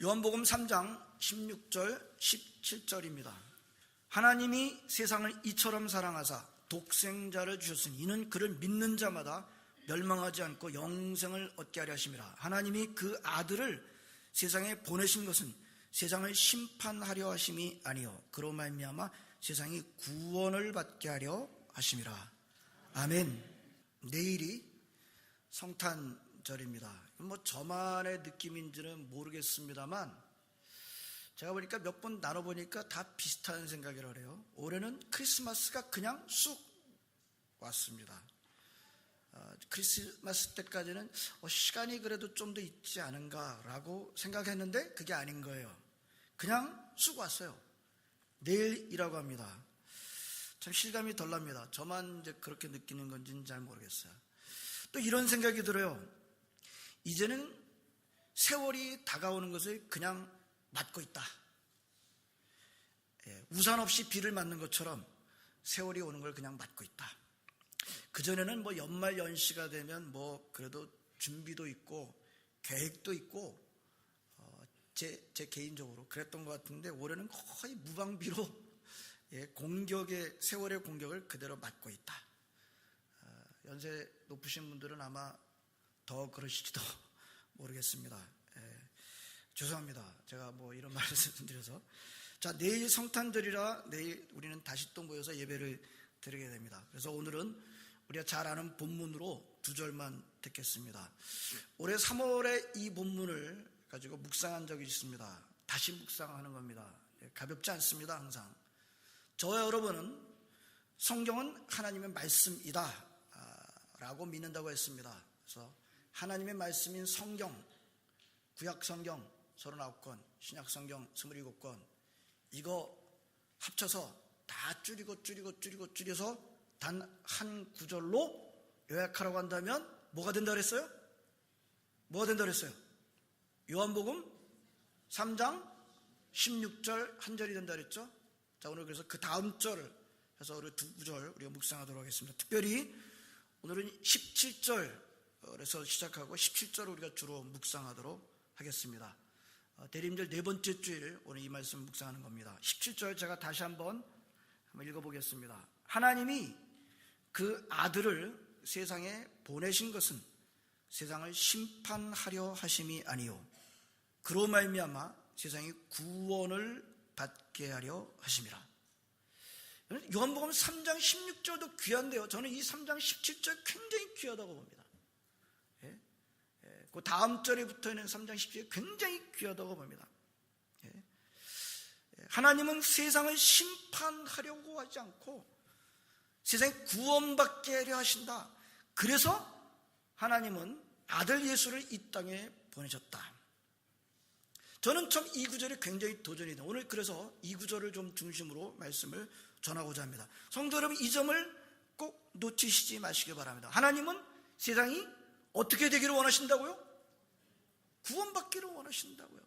요한복음 3장 16절 17절입니다. 하나님이 세상을 이처럼 사랑하사 독생자를 주셨으니 이는 그를 믿는 자마다 멸망하지 않고 영생을 얻게 하려 하심이라. 하나님이 그 아들을 세상에 보내신 것은 세상을 심판하려 하심이 아니요 그로 말미암아 세상이 구원을 받게 하려 하심이라. 아멘. 내일이 성탄절입니다. 뭐 저만의 느낌인지는 모르겠습니다만 제가 보니까 몇 번 나눠보니까 다 비슷한 생각이라 그래요. 올해는 크리스마스가 그냥 쑥 왔습니다. 크리스마스 때까지는 시간이 그래도 좀 더 있지 않은가라고 생각했는데 그게 아닌 거예요. 그냥 쑥 왔어요. 내일이라고 합니다. 참 실감이 덜 납니다. 저만 이제 그렇게 느끼는 건지는 잘 모르겠어요. 또 이런 생각이 들어요. 이제는 세월이 다가오는 것을 그냥 맞고 있다. 우산 없이 비를 맞는 것처럼 세월이 오는 걸 그냥 맞고 있다. 그전에는 뭐 연말 연시가 되면 뭐 그래도 준비도 있고 계획도 있고 제 개인적으로 그랬던 것 같은데 올해는 거의 무방비로 세월의 공격을 그대로 맞고 있다. 연세 높으신 분들은 아마 더 그러실지도 모르겠습니다. 죄송합니다. 제가 뭐 이런 말씀드려서. 자, 내일 성탄절이라 내일 우리는 다시 또 모여서 예배를 드리게 됩니다. 그래서 오늘은 우리가 잘 아는 본문으로 2절만 듣겠습니다. 올해 3월에 이 본문을 가지고 묵상한 적이 있습니다. 다시 묵상하는 겁니다. 가볍지 않습니다. 항상 저와 여러분은 성경은 하나님의 말씀이다 라고 믿는다고 했습니다. 그래서 하나님의 말씀인 성경, 구약 성경 39권, 신약 성경 27권 이거 합쳐서 다 줄여서 단 한 구절로 요약하라고 한다면 뭐가 된다 그랬어요? 뭐가 된다 그랬어요? 요한복음 3장 16절 한 절이 된다 그랬죠? 자, 오늘 그래서 그 다음 절을 해서 우리 2구절 우리가 묵상하도록 하겠습니다. 특별히 오늘은 17절에서 시작하고 17절을 우리가 주로 묵상하도록 하겠습니다. 대림절 네 번째 주일 오늘 이 말씀 묵상하는 겁니다. 17절 제가 다시 한번 읽어보겠습니다. 하나님이 그 아들을 세상에 보내신 것은 세상을 심판하려 하심이 아니요 그로 말미암아 세상이 구원을 받게 하려 하심이라. 요한복음 3장 16절도 귀한데요. 저는 이 3장 17절 굉장히 귀하다고 봅니다. 그 다음 절에 붙어있는 3장 17절 굉장히 귀하다고 봅니다. 하나님은 세상을 심판하려고 하지 않고 세상에 구원받게 하려 하신다. 그래서 하나님은 아들 예수를 이 땅에 보내셨다. 저는 참 이 구절이 굉장히 도전이 돼요. 오늘 그래서 이 구절을 좀 중심으로 말씀을 전하고자 합니다. 성도 여러분, 이 점을 꼭 놓치시지 마시기 바랍니다. 하나님은 세상이 어떻게 되기를 원하신다고요? 구원받기를 원하신다고요.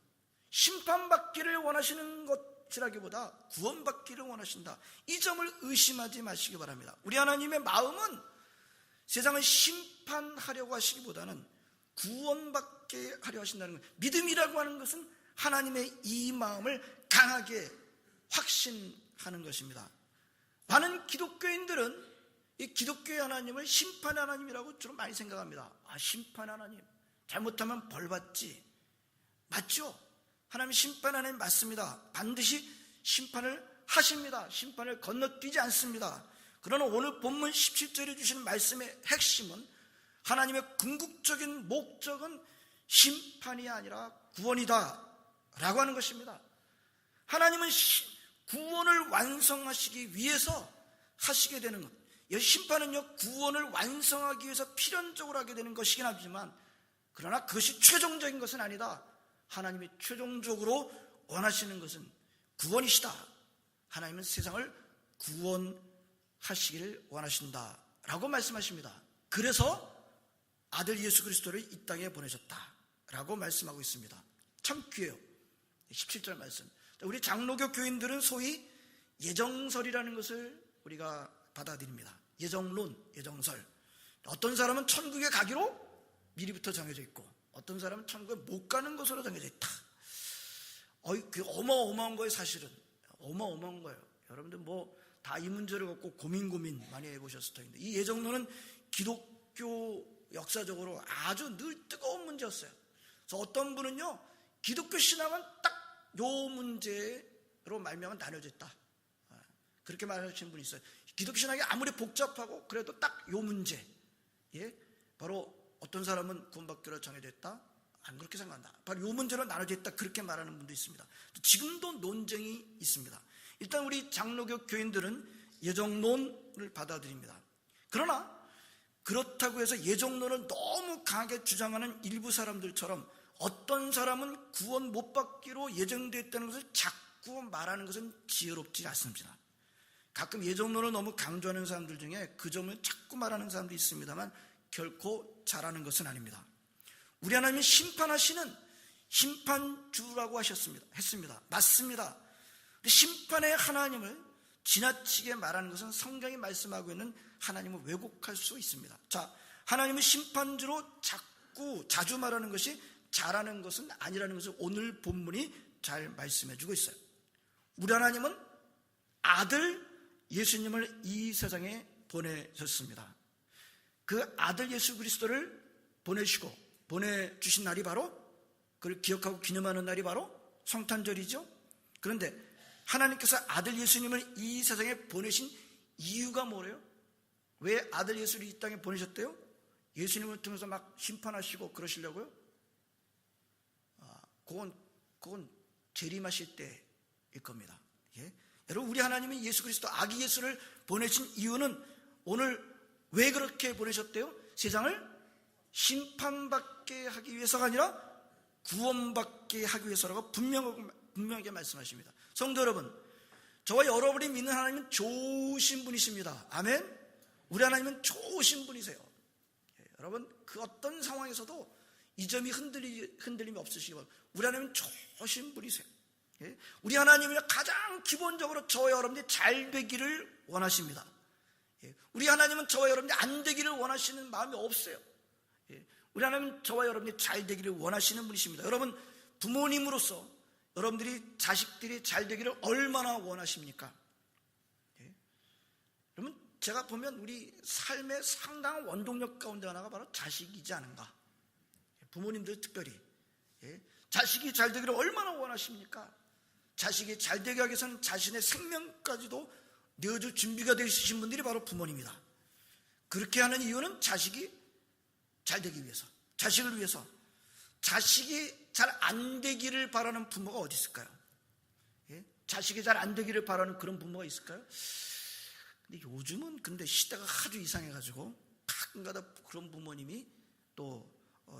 심판받기를 원하시는 것이라기보다 구원받기를 원하신다. 이 점을 의심하지 마시기 바랍니다. 우리 하나님의 마음은 세상을 심판하려고 하시기보다는 구원받게 하려 하신다는 거예요. 믿음이라고 하는 것은 하나님의 이 마음을 강하게 확신하는 것입니다. 많은 기독교인들은 이 기독교의 하나님을 심판의 하나님이라고 주로 많이 생각합니다. 심판의 하나님, 잘못하면 벌받지. 맞죠? 하나님 심판의 하나님 맞습니다. 반드시 심판을 하십니다. 심판을 건너뛰지 않습니다. 그러나 오늘 본문 17절에 주시는 말씀의 핵심은 하나님의 궁극적인 목적은 심판이 아니라 구원이다 라고 하는 것입니다. 하나님은 구원을 완성하시기 위해서 하시게 되는 것, 이 심판은요 구원을 완성하기 위해서 필연적으로 하게 되는 것이긴 하지만 그러나 그것이 최종적인 것은 아니다. 하나님이 최종적으로 원하시는 것은 구원이시다. 하나님은 세상을 구원하시기를 원하신다 라고 말씀하십니다. 그래서 아들 예수 그리스도를 이 땅에 보내셨다 라고 말씀하고 있습니다. 참 귀해요. 17절 말씀. 우리 장로교 교인들은 소위 예정설이라는 것을 우리가 받아들입니다. 예정론, 예정설. 어떤 사람은 천국에 가기로 미리부터 정해져 있고 어떤 사람은 천국에 못 가는 것으로 정해져 있다. 그 어마어마한 거예요. 사실은 어마어마한 거예요. 여러분들 뭐 다 이 문제를 갖고 고민 많이 해보셨을 텐데, 이 예정론은 기독교 역사적으로 아주 늘 뜨거운 문제였어요. 그래서 어떤 분은요, 기독교 신앙은 딱 요 문제로 말미암아 나눠져 있다, 그렇게 말하시는 분이 있어요. 기독교 신앙이 아무리 복잡하고 그래도 딱 요 문제, 바로 어떤 사람은 구원받기로 정해졌다, 안 그렇게 생각한다, 바로 요 문제로 나눠져 있다, 그렇게 말하는 분도 있습니다. 지금도 논쟁이 있습니다. 일단 우리 장로교 교인들은 예정론을 받아들입니다. 그러나 그렇다고 해서 예정론을 너무 강하게 주장하는 일부 사람들처럼 어떤 사람은 구원 못 받기로 예정되어 있다는 것을 자꾸 말하는 것은 지혜롭지 않습니다. 가끔 예정론을 너무 강조하는 사람들 중에 그 점을 자꾸 말하는 사람도 있습니다만 결코 잘하는 것은 아닙니다. 우리 하나님이 심판하시는 심판주라고 했습니다. 맞습니다. 심판의 하나님을 지나치게 말하는 것은 성경이 말씀하고 있는 하나님을 왜곡할 수 있습니다. 자, 하나님은 심판주로 자주 말하는 것이 잘하는 것은 아니라는 것을 오늘 본문이 잘 말씀해 주고 있어요. 우리 하나님은 아들 예수님을 이 세상에 보내셨습니다. 그 아들 예수 그리스도를 보내주신 날이 바로, 그걸 기억하고 기념하는 날이 바로 성탄절이죠. 그런데 하나님께서 아들 예수님을 이 세상에 보내신 이유가 뭐래요? 왜 아들 예수를 이 땅에 보내셨대요? 예수님을 통해서 막 심판하시고 그러시려고요? 그건 재림하실 때일 겁니다. 여러분, 우리 하나님이 예수 그리스도 아기 예수를 보내신 이유는 오늘 왜 그렇게 보내셨대요? 세상을 심판받게 하기 위해서가 아니라 구원받게 하기 위해서라고 분명하게 말씀하십니다. 성도 여러분, 저와 여러분이 믿는 하나님은 좋으신 분이십니다. 아멘. 우리 하나님은 좋으신 분이세요. 여러분, 그 어떤 상황에서도 이 점이 흔들림이 없으시기 바랍니다. 우리 하나님은 좋으신 분이세요. 우리 하나님은 가장 기본적으로 저와 여러분이 잘 되기를 원하십니다. 우리 하나님은 저와 여러분이 안 되기를 원하시는 마음이 없어요. 우리 하나님은 저와 여러분이 잘 되기를 원하시는 분이십니다. 여러분, 부모님으로서 여러분들이 자식들이 잘 되기를 얼마나 원하십니까? 여러분, 제가 보면 우리 삶의 상당한 원동력 가운데 하나가 바로 자식이지 않은가. 부모님들 특별히 자식이 잘 되기를 얼마나 원하십니까? 자식이 잘 되게 하기 위해서는 자신의 생명까지도 내어줄 준비가 되어 있으신 분들이 바로 부모님이다. 그렇게 하는 이유는 자식이 잘 되기 위해서, 자식을 위해서. 자식이 잘 안 되기를 바라는 부모가 어디 있을까요? 자식이 잘 안 되기를 바라는 그런 부모가 있을까요? 근데 요즘은 시대가 아주 이상해가지고 가끔가다 그런 부모님이 또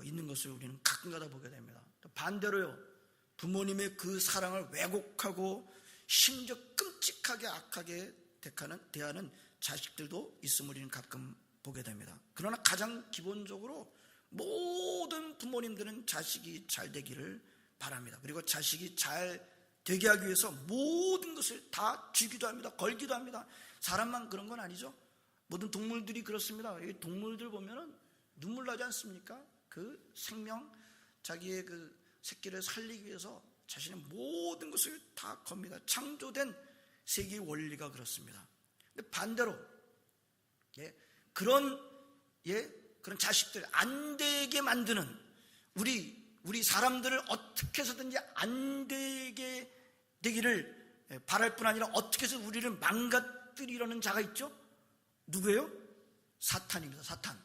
있는 것을 우리는 가끔가다 보게 됩니다. 또 반대로요, 부모님의 그 사랑을 왜곡하고 심지어 끔찍하게 악하게 대하는 자식들도 있음을 우리는 가끔 보게 됩니다. 그러나 가장 기본적으로 모든 부모님들은 자식이 잘 되기를 바랍니다. 그리고 자식이 잘 되게 하기 위해서 모든 것을 다 주기도 합니다. 걸기도 합니다. 사람만 그런 건 아니죠. 모든 동물들이 그렇습니다. 이 동물들 보면은 눈물 나지 않습니까? 그 생명, 자기의 그 새끼를 살리기 위해서 자신의 모든 것을 다 겁니다. 창조된 세계의 원리가 그렇습니다. 근데 반대로 그런 자식들 안 되게 만드는 우리 사람들을 어떻게 해서든지 안 되게 되기를 바랄 뿐 아니라 어떻게 해서 우리를 망가뜨리려는 자가 있죠? 누구예요? 사탄입니다. 사탄.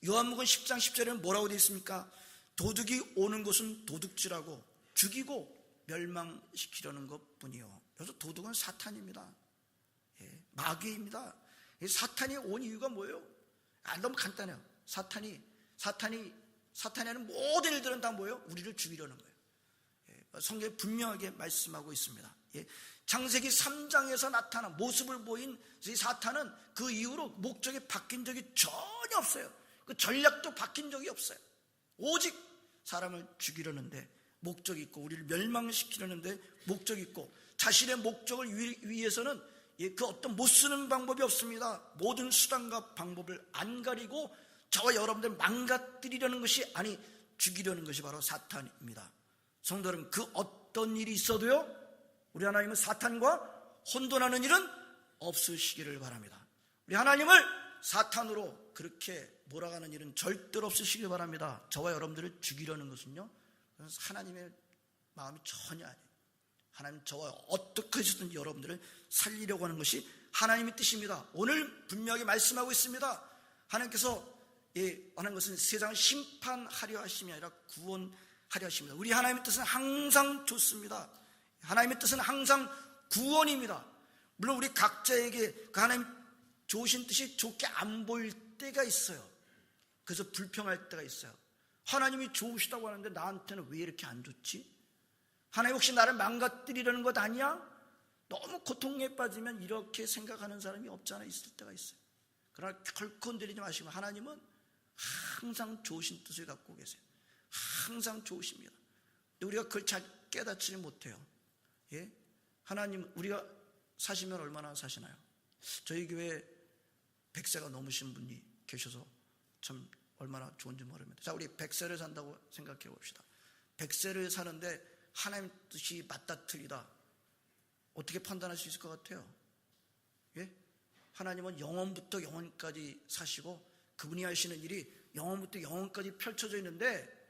요한복음 10장 10절에는 뭐라고 되어 있습니까? 도둑이 오는 것은 도둑질하고 죽이고 멸망시키려는 것뿐이요. 그래서 도둑은 사탄입니다. 마귀입니다. 사탄이 온 이유가 뭐예요? 너무 간단해요. 사탄이 하는 모든 일들은 다 뭐예요? 우리를 죽이려는 거예요. 성경에 분명하게 말씀하고 있습니다. 창세기 3장에서 나타난 모습을 보인 이 사탄은 그 이후로 목적이 바뀐 적이 전혀 없어요. 그 전략도 바뀐 적이 없어요. 오직 사람을 죽이려는데 목적이 있고 우리를 멸망시키려는데 목적이 있고 자신의 목적을 위해서는 그 어떤 못 쓰는 방법이 없습니다. 모든 수단과 방법을 안 가리고 저와 여러분들 망가뜨리려는 것이, 아니 죽이려는 것이 바로 사탄입니다. 성도 여러분, 그 어떤 일이 있어도요, 우리 하나님은 사탄과 혼돈하는 일은 없으시기를 바랍니다. 우리 하나님을 사탄으로 그렇게 몰아가는 일은 절대로 없으시길 바랍니다. 저와 여러분들을 죽이려는 것은요, 하나님의 마음이 전혀 아니에요. 하나님 저와 어떻게 해서든 여러분들을 살리려고 하는 것이 하나님의 뜻입니다. 오늘 분명히 말씀하고 있습니다. 하나님께서 하는 것은 세상을 심판하려 하심이 아니라 구원하려 하십니다. 우리 하나님의 뜻은 항상 좋습니다. 하나님의 뜻은 항상 구원입니다. 물론 우리 각자에게 그 하나님 좋으신 뜻이 좋게 안 보일 때가 있어요. 그래서 불평할 때가 있어요. 하나님이 좋으시다고 하는데 나한테는 왜 이렇게 안 좋지? 하나님 혹시 나를 망가뜨리려는 것 아니야? 너무 고통에 빠지면 이렇게 생각하는 사람이 없잖아 있을 때가 있어요. 그러나 결코 흔들리지 마시고 하나님은 항상 좋으신 뜻을 갖고 계세요. 항상 좋으십니다. 근데 우리가 그걸 잘 깨닫지 못해요. 예? 하나님, 우리가 사시면 얼마나 사시나요? 저희 교회에 100세가 넘으신 분이 계셔서 참 얼마나 좋은지 모릅니다. 자, 우리 100세를 산다고 생각해 봅시다. 100세를 사는데 하나님 뜻이 맞다 틀리다 어떻게 판단할 수 있을 것 같아요? 예? 하나님은 영원부터 영원까지 사시고 그분이 하시는 일이 영원부터 영원까지 펼쳐져 있는데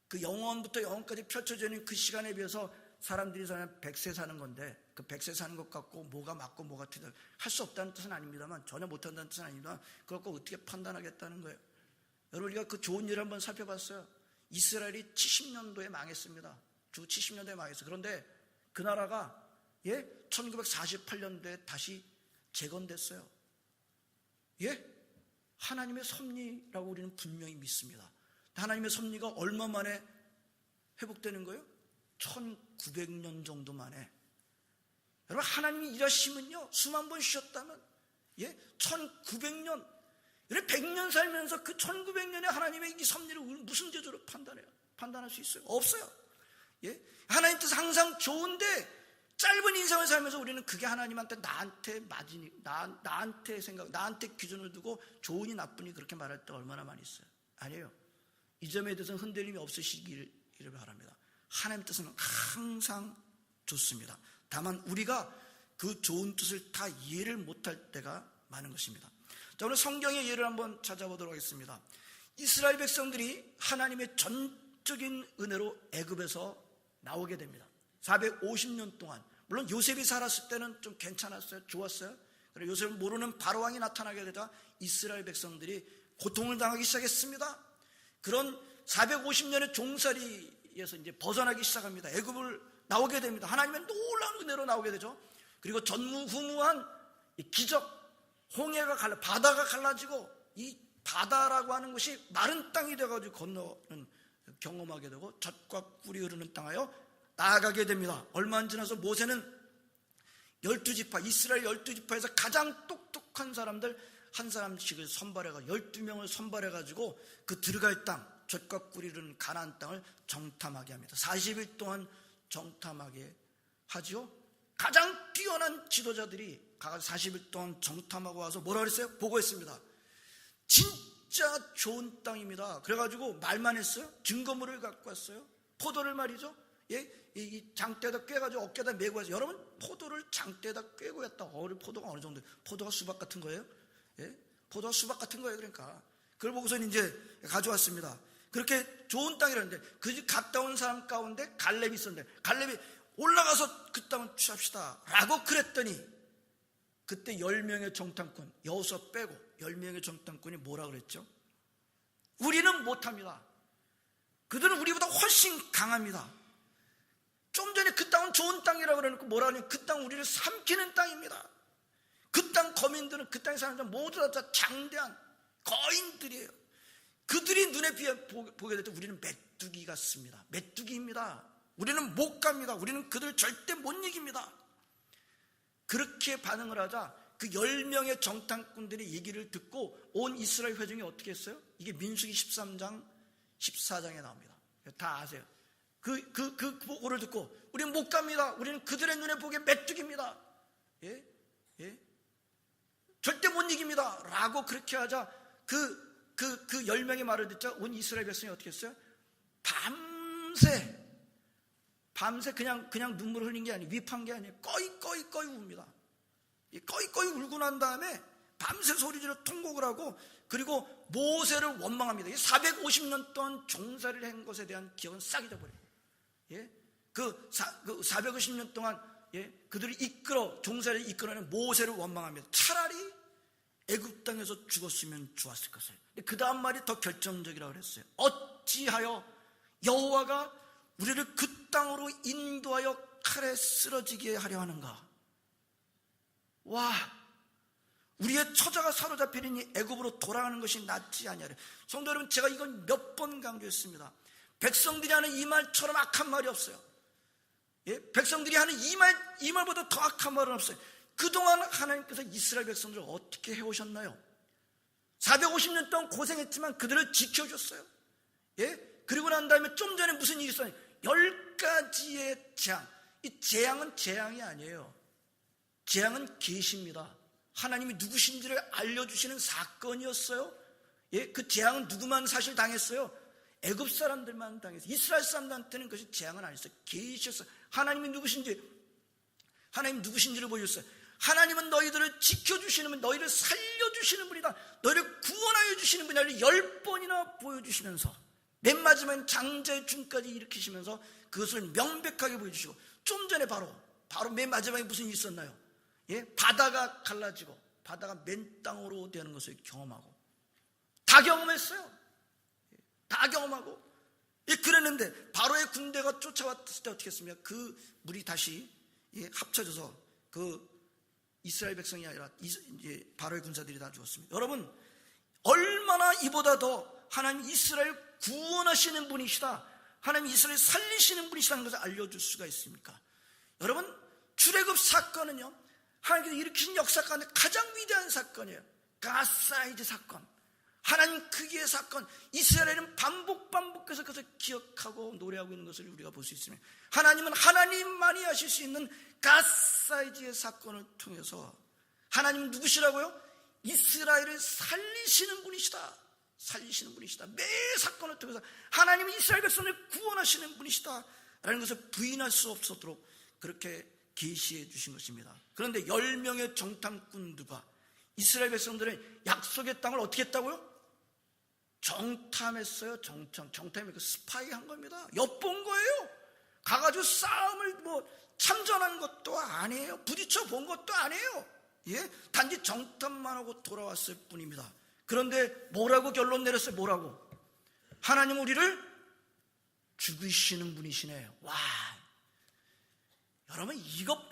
그 영원부터 영원까지 펼쳐져 있는 그 시간에 비해서 사람들이 사는 100세 사는 건데 그 100세 사는 것 같고 뭐가 맞고 뭐가 틀리다 할 수 없다는 뜻은 아닙니다만, 전혀 못한다는 뜻은 아닙니다만, 그걸 갖고 어떻게 판단하겠다는 거예요. 여러분, 우리가 그 좋은 일을 한번 살펴봤어요. 이스라엘이 70년도에 망했습니다. 주 70년도에 망했어요. 그런데 그 나라가 1948년도에 다시 재건됐어요. 예? 하나님의 섭리라고 우리는 분명히 믿습니다. 하나님의 섭리가 얼마 만에 회복되는 거예요? 1900년 정도 만에. 여러분, 하나님이 일하시면요, 수만 번 쉬었다면 1900년, 100년 살면서 그 1900년에 하나님의 이 섭리를 무슨 재주로 판단할 수 있어요? 없어요. 하나님 뜻은 항상 좋은데 짧은 인생을 살면서 우리는 그게 하나님한테 나한테 맞으니 나한테 생각, 나한테 기준을 두고 좋으니 나쁘니 그렇게 말할 때 얼마나 많이 있어요. 아니에요. 이 점에 대해서는 흔들림이 없으시기를 바랍니다. 하나님 뜻은 항상 좋습니다. 다만 우리가 그 좋은 뜻을 다 이해를 못할 때가 많은 것입니다. 자, 오늘 성경의 예를 한번 찾아보도록 하겠습니다. 이스라엘 백성들이 하나님의 전적인 은혜로 애굽에서 나오게 됩니다. 450년 동안. 물론 요셉이 살았을 때는 좀 괜찮았어요. 좋았어요. 그리고 요셉을 모르는 바로왕이 나타나게 되자 이스라엘 백성들이 고통을 당하기 시작했습니다. 그런 450년의 종살이에서 이제 벗어나기 시작합니다. 애굽을 나오게 됩니다. 하나님의 놀라운 은혜로 나오게 되죠. 그리고 전무후무한 기적, 홍해가 바다가 갈라지고 이 바다라고 하는 것이 마른 땅이 돼가지고 건너는 경험하게 되고 젖과 꿀이 흐르는 땅하여 나아가게 됩니다. 얼마 안 지나서 모세는 12지파, 이스라엘 12지파에서 가장 똑똑한 사람들 한 사람씩을 선발해가지고 12명을 선발해가지고 그 들어갈 땅, 젖과 꿀이 흐르는 가나안 땅을 정탐하게 합니다. 40일 동안 정탐하게 하죠. 가장 뛰어난 지도자들이 가서 40일 동안 정탐하고 와서 뭐라 그랬어요? 보고했습니다. 진짜 좋은 땅입니다. 그래가지고 말만 했어요. 증거물을 갖고 왔어요. 포도를 말이죠. 이 장대에다 꿰가지고 어깨에다 메고 해서, 여러분, 포도를 장대에다 꿰고 했다. 포도가 어느 정도? 포도가 수박 같은 거예요? 포도가 수박 같은 거예요. 그러니까 그걸 보고서 이제 가져왔습니다. 그렇게 좋은 땅이라는데 그 집 갔다 온 사람 가운데 갈렙이 있었는데, 갈렙이 올라가서 그 땅을 취합시다 라고 그랬더니 그때 10명의 정탐꾼, 여호수아 빼고 10명의 정탐꾼이 뭐라 그랬죠? 우리는 못합니다. 그들은 우리보다 훨씬 강합니다. 좀 전에 그 땅은 좋은 땅이라고 그래놓고 뭐라 하냐면 그 땅은 우리를 삼키는 땅입니다. 그 땅 거민들은, 그 땅에 사는 사람 모두 다 장대한 거인들이에요. 그들이 눈에 보게 될 때 우리는 메뚜기 같습니다. 메뚜기입니다. 우리는 못 갑니다. 우리는 그들을 절대 못 이깁니다. 그렇게 반응을 하자 그 10명의 정탐꾼들의 얘기를 듣고 온 이스라엘 회중이 어떻게 했어요? 이게 민수기 13장 14장에 나옵니다. 다 아세요. 그 보고를 듣고 우리는 못 갑니다. 우리는 그들의 눈에 보기에 메뚜기입니다. 절대 못 이깁니다 라고 그렇게 하자 그 10명의 말을 듣자 온 이스라엘 백성이 어떻게 했어요? 밤새 밤새 그냥 눈물을 흘린 게 아니에요. 위판 게 아니에요. 꺼이 웁니다. 꺼이 울고 난 다음에 밤새 소리 질러 통곡을 하고, 그리고 모세를 원망합니다. 450년 동안 종살이를 한 것에 대한 기억은 싹 잊어버려요. 예? 그 450년 동안 그들을 종살이를 이끌어낸 모세를 원망합니다. 차라리 애굽 땅에서 죽었으면 좋았을 것을. 그 다음 말이 더 결정적이라고 그랬어요. 어찌하여 여호와가 우리를 그 땅으로 인도하여 칼에 쓰러지게 하려 하는가. 와, 우리의 처자가 사로잡히니 애굽으로 돌아가는 것이 낫지 아니하려. 성도 여러분, 제가 이건 몇 번 강조했습니다. 백성들이 하는 이 말처럼 악한 말이 없어요. 백성들이 하는 이 말보다 더 악한 말은 없어요. 그동안 하나님께서 이스라엘 백성들을 어떻게 해오셨나요? 450년 동안 고생했지만 그들을 지켜줬어요. 그리고 난 다음에 좀 전에 무슨 일이 있었나요? 10가지의 재앙. 이 재앙은 재앙이 아니에요. 재앙은 계시입니다. 하나님이 누구신지를 알려주시는 사건이었어요. 그 재앙은 누구만 사실 당했어요? 애굽 사람들만 당했어요. 이스라엘 사람들한테는 그것이 재앙은 아니었어요. 계시였어요. 하나님 누구신지를 보여줬어요. 하나님은 너희들을 지켜주시는 분, 너희를 살려주시는 분이다. 너희를 구원하여 주시는 분이다. 10번이나 보여주시면서 맨 마지막엔 장자의 죽음까지 일으키시면서 그것을 명백하게 보여주시고, 좀 전에 바로 맨 마지막에 무슨 일이 있었나요? 바다가 갈라지고 바다가 맨 땅으로 되는 것을 경험하고, 다 경험했어요. 다 경험하고. 그랬는데 바로의 군대가 쫓아왔을 때 어떻게 했습니까? 그 물이 다시 합쳐져서 그 이스라엘 백성이 아니라 바로의 군사들이 다 죽었습니다. 여러분, 얼마나 이보다 더 하나님 이스라엘 구원하시는 분이시다, 하나님 이스라엘 살리시는 분이시다는 것을 알려줄 수가 있습니까? 여러분, 출애굽 사건은요, 하나님께서 일으키신 역사 가운데 가장 위대한 사건이에요. 가사이드 사건, 하나님 크기의 사건. 이스라엘은 반복해서 그것을 기억하고 노래하고 있는 것을 우리가 볼 수 있습니다. 하나님은 하나님만이 하실 수 있는 가사이드의 사건을 통해서 하나님은 누구시라고요? 이스라엘을 살리시는 분이시다. 매 사건을 통해서 하나님은 이스라엘 백성을 구원하시는 분이시다 라는 것을 부인할 수 없도록 그렇게 계시해 주신 것입니다. 그런데 10명의 정탐꾼들과 이스라엘 백성들은 약속의 땅을 어떻게 했다고요? 정탐했어요. 정탐이 그 스파이 한 겁니다. 엿본 거예요. 가가지고 싸움을 참전한 것도 아니에요. 부딪혀 본 것도 아니에요. 단지 정탐만 하고 돌아왔을 뿐입니다. 그런데 뭐라고 결론 내렸어요? 뭐라고? 하나님 우리를 죽이시는 분이시네요. 와, 여러분,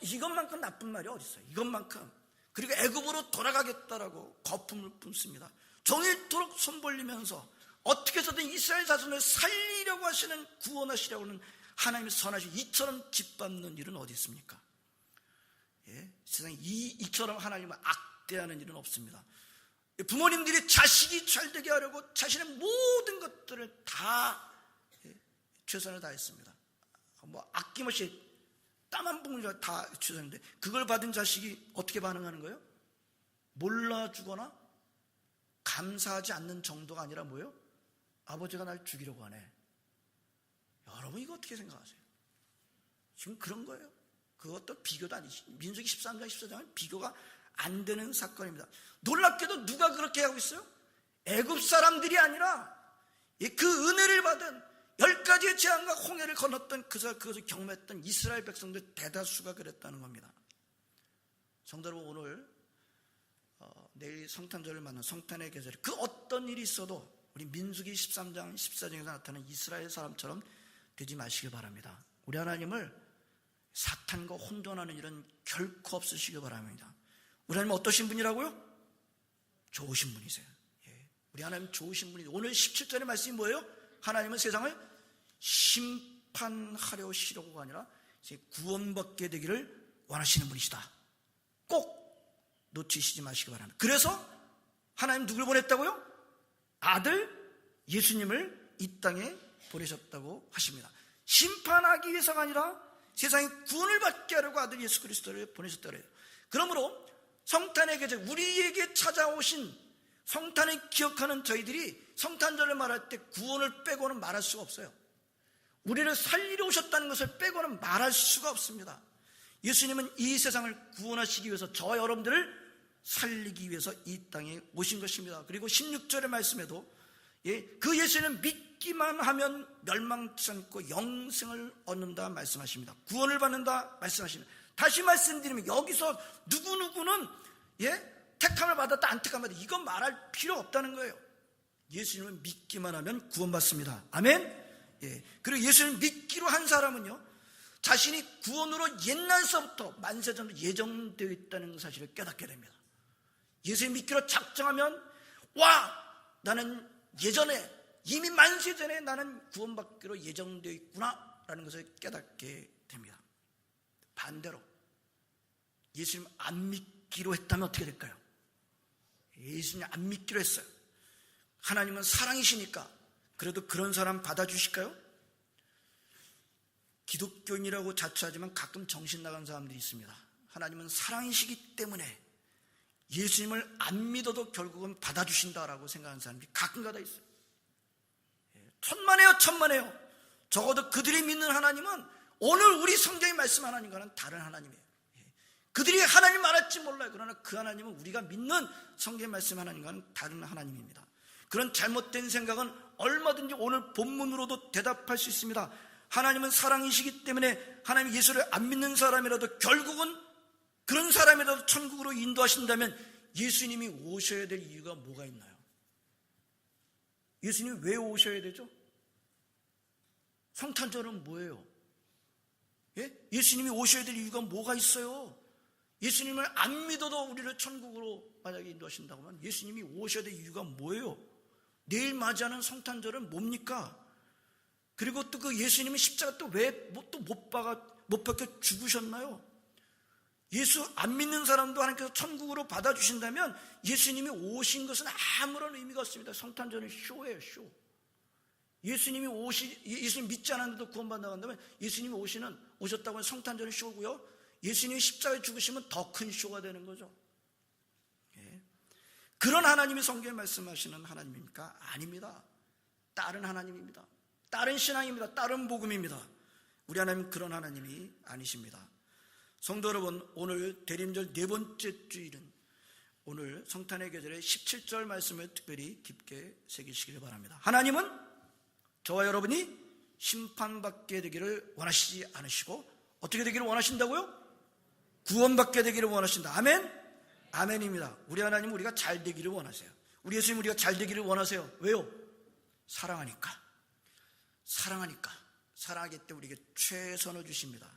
이것만큼 나쁜 말이 어디 있어요? 이것만큼. 그리고 애굽으로 돌아가겠다라고 거품을 뿜습니다. 종일토록 손 벌리면서 어떻게 해서든 이스라엘 자손을 살리려고 하시는, 구원하시려고 하는 하나님의 선하신 이처럼 짓밟는 일은 어디 있습니까? 세상에 이처럼 하나님을 악대하는 일은 없습니다. 부모님들이 자식이 잘되게 하려고 자신의 모든 것들을 다 최선을 다했습니다. 아낌없이 땀 한 방울 다 최선인데, 그걸 받은 자식이 어떻게 반응하는 거예요? 몰라주거나 감사하지 않는 정도가 아니라 뭐예요? 아버지가 날 죽이려고 하네. 여러분, 이거 어떻게 생각하세요? 지금 그런 거예요. 그것도 비교도 아니지. 민수기 13장 14장은 비교가 안 되는 사건입니다. 놀랍게도 누가 그렇게 하고 있어요? 애굽 사람들이 아니라 그 은혜를 받은 10가지의 재앙과 홍해를 건넜던 그것을 경험했던 이스라엘 백성들 대다수가 그랬다는 겁니다. 성도 여러분, 오늘 내일 성탄절을 맞는 성탄의 계절에 그 어떤 일이 있어도 우리 민수기 13장 14장에서 나타나는 이스라엘 사람처럼 되지 마시길 바랍니다. 우리 하나님을 사탄과 혼돈하는 일은 결코 없으시길 바랍니다. 우리 하나님 어떠신 분이라고요? 좋으신 분이세요. 우리 하나님 좋으신 분이세요. 오늘 17절의 말씀이 뭐예요? 하나님은 세상을 심판하려 시려고가 아니라 이제 구원받게 되기를 원하시는 분이시다. 꼭 놓치시지 마시기 바랍니다. 그래서 하나님 누굴 보냈다고요? 아들 예수님을 이 땅에 보내셨다고 하십니다. 심판하기 위해서가 아니라 세상에 구원을 받게 하려고 아들 예수 그리스도를 보내셨다고 해요. 그러므로 성탄의 계절, 우리에게 찾아오신 성탄을 기억하는 저희들이 성탄절을 말할 때 구원을 빼고는 말할 수가 없어요. 우리를 살리러 오셨다는 것을 빼고는 말할 수가 없습니다. 예수님은 이 세상을 구원하시기 위해서 저와 여러분들을 살리기 위해서 이 땅에 오신 것입니다. 그리고 16절의 말씀에도 그 예수는 믿기만 하면 멸망치 않고 영생을 얻는다 말씀하십니다. 구원을 받는다 말씀하십니다. 다시 말씀드리면 여기서 누구누구는 택함을 받았다 안 택함을 받았다 이건 말할 필요 없다는 거예요. 예수님은 믿기만 하면 구원받습니다. 아멘. 그리고 예수님을 믿기로 한 사람은요, 자신이 구원으로 옛날서부터 만세전부터 예정되어 있다는 사실을 깨닫게 됩니다. 예수님 믿기로 작정하면 나는 예전에 이미 만세 전에 나는 구원받기로 예정되어 있구나 라는 것을 깨닫게 됩니다. 반대로 예수님 안 믿기로 했다면 어떻게 될까요? 예수님 안 믿기로 했어요. 하나님은 사랑이시니까 그래도 그런 사람 받아주실까요? 기독교인이라고 자처하지만 가끔 정신 나간 사람들이 있습니다. 하나님은 사랑이시기 때문에 예수님을 안 믿어도 결국은 받아주신다라고 생각하는 사람들이 가끔가다 있어요. 천만에요. 적어도 그들이 믿는 하나님은 오늘 우리 성경이 말씀 하나님과는 다른 하나님이에요. 그들이 하나님 알았지 몰라요. 그러나 그 하나님은 우리가 믿는 성경의 말씀 하나님과는 다른 하나님입니다. 그런 잘못된 생각은 얼마든지 오늘 본문으로도 대답할 수 있습니다. 하나님은 사랑이시기 때문에 하나님 예수를 안 믿는 사람이라도 결국은 그런 사람이라도 천국으로 인도하신다면 예수님이 오셔야 될 이유가 뭐가 있나요? 예수님이 왜 오셔야 되죠? 성탄절은 뭐예요? 예수님이 오셔야 될 이유가 뭐가 있어요? 예수님을 안 믿어도 우리를 천국으로 만약에 인도하신다고 하면 예수님이 오셔야 될 이유가 뭐예요? 내일 맞이하는 성탄절은 뭡니까? 그리고 또 그 예수님이 십자가 또 왜 또 못 박혀 죽으셨나요? 예수 안 믿는 사람도 하나님께서 천국으로 받아주신다면 예수님이 오신 것은 아무런 의미가 없습니다. 성탄절은 쇼예요, 쇼. 예수님 믿지 않았는데도 구원받는다고 한다면 예수님이 오셨다고 하면 성탄절은 쇼고요. 예수님이 십자가에 죽으시면 더 큰 쇼가 되는 거죠. 그런 하나님이 성경에 말씀하시는 하나님입니까? 아닙니다. 다른 하나님입니다. 다른 신앙입니다. 다른 복음입니다. 우리 하나님은 그런 하나님이 아니십니다. 성도 여러분, 오늘 대림절 네 번째 주일은 오늘 성탄의 계절의 17절 말씀을 특별히 깊게 새기시길 바랍니다. 하나님은 저와 여러분이 심판받게 되기를 원하시지 않으시고 어떻게 되기를 원하신다고요? 구원받게 되기를 원하신다. 아멘? 아멘입니다. 우리 하나님은 우리가 잘 되기를 원하세요. 우리 예수님 우리가 잘 되기를 원하세요. 왜요? 사랑하니까. 사랑하기 때문에 우리에게 최선을 주십니다.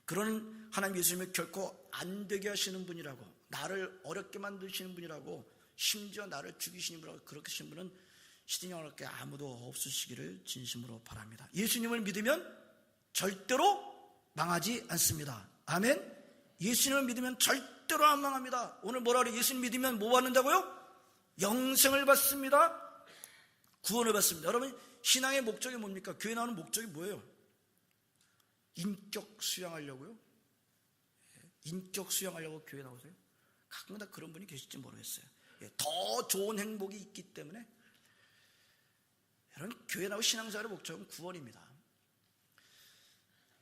그런 하나님 예수님을 결코 안 되게 하시는 분이라고, 나를 어렵게 만드시는 분이라고, 심지어 나를 죽이시는 분이라고 그렇게 하시는 분은 시대영원하게 아무도 없으시기를 진심으로 바랍니다. 예수님을 믿으면 절대로 망하지 않습니다. 아멘? 예수님을 믿으면 절대로 안 망합니다. 오늘 뭐라 그래요? 예수님 믿으면 뭐 받는다고요? 영생을 받습니다. 구원을 받습니다. 여러분, 신앙의 목적이 뭡니까? 교회 나오는 목적이 뭐예요? 인격 수양하려고요? 인격 수양하려고 교회 나오세요? 가끔가다 그런 분이 계실지 모르겠어요. 더 좋은 행복이 있기 때문에. 여러분, 교회 나오고 신앙생활의 목적은 구원입니다.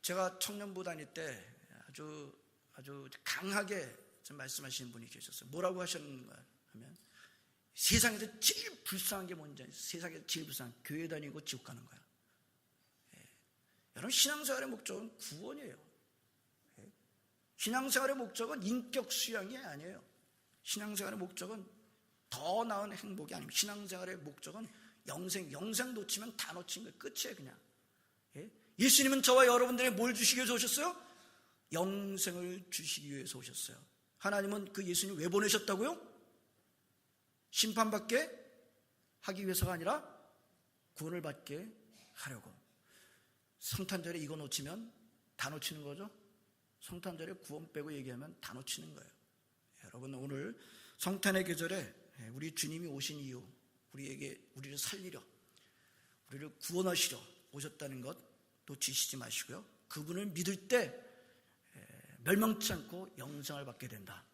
제가 청년부 다닐 때 아주 강하게 말씀하시는 분이 계셨어요. 뭐라고 하셨는가 하면 세상에서 제일 불쌍한 게 뭔지 아세요? 세상에서 제일 불쌍한 교회 다니고 지옥 가는 거야. 여러분, 신앙생활의 목적은 구원이에요. 신앙생활의 목적은 인격 수양이 아니에요. 신앙생활의 목적은 더 나은 행복이 아닙니다. 신앙생활의 목적은 영생 놓치면 다 놓친 거예요. 끝이에요, 그냥. 예수님은 저와 여러분들에게 뭘 주시기 위해서 오셨어요? 영생을 주시기 위해서 오셨어요. 하나님은 그 예수님 왜 보내셨다고요? 심판받게 하기 위해서가 아니라 구원을 받게 하려고. 성탄절에 이거 놓치면 다 놓치는 거죠. 성탄절에 구원 빼고 얘기하면 다 놓치는 거예요. 여러분, 오늘 성탄의 계절에 우리 주님이 오신 이유, 우리를 살리려, 우리를 구원하시려 오셨다는 것 놓치시지 마시고요. 그분을 믿을 때 멸망치 않고 영생을 받게 된다.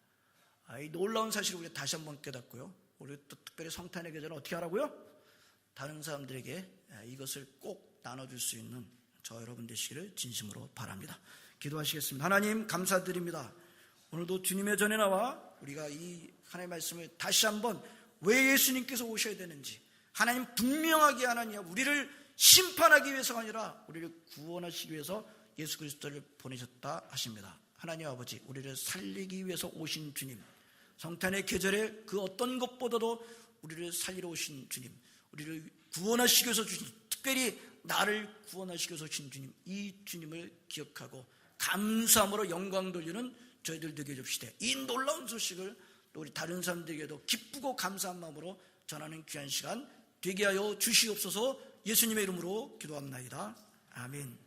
이 놀라운 사실을 우리가 다시 한번 깨닫고요. 우리 또 특별히 성탄의 계절은 어떻게 하라고요? 다른 사람들에게 이것을 꼭 나눠줄 수 있는 저 여러분 되시기를 진심으로 바랍니다. 기도하시겠습니다. 하나님 감사드립니다. 오늘도 주님의 전에 나와 우리가 이 하나님의 말씀을 다시 한번 왜 예수님께서 오셔야 되는지, 하나님 분명하게 하나님 우리를 심판하기 위해서가 아니라 우리를 구원하시기 위해서 예수 그리스도를 보내셨다 하십니다. 하나님 아버지, 우리를 살리기 위해서 오신 주님, 성탄의 계절에 그 어떤 것보다도 우리를 살리러 오신 주님, 우리를 구원하시기 위해서 주신, 특별히 나를 구원하시기 위해서 오신 주님, 이 주님을 기억하고 감사함으로 영광 돌리는 저희들 되게 해줍시다. 이 놀라운 소식을 또 우리 다른 사람들에게도 기쁘고 감사한 마음으로 전하는 귀한 시간 되게 하여 주시옵소서. 예수님의 이름으로 기도합니다. 아멘.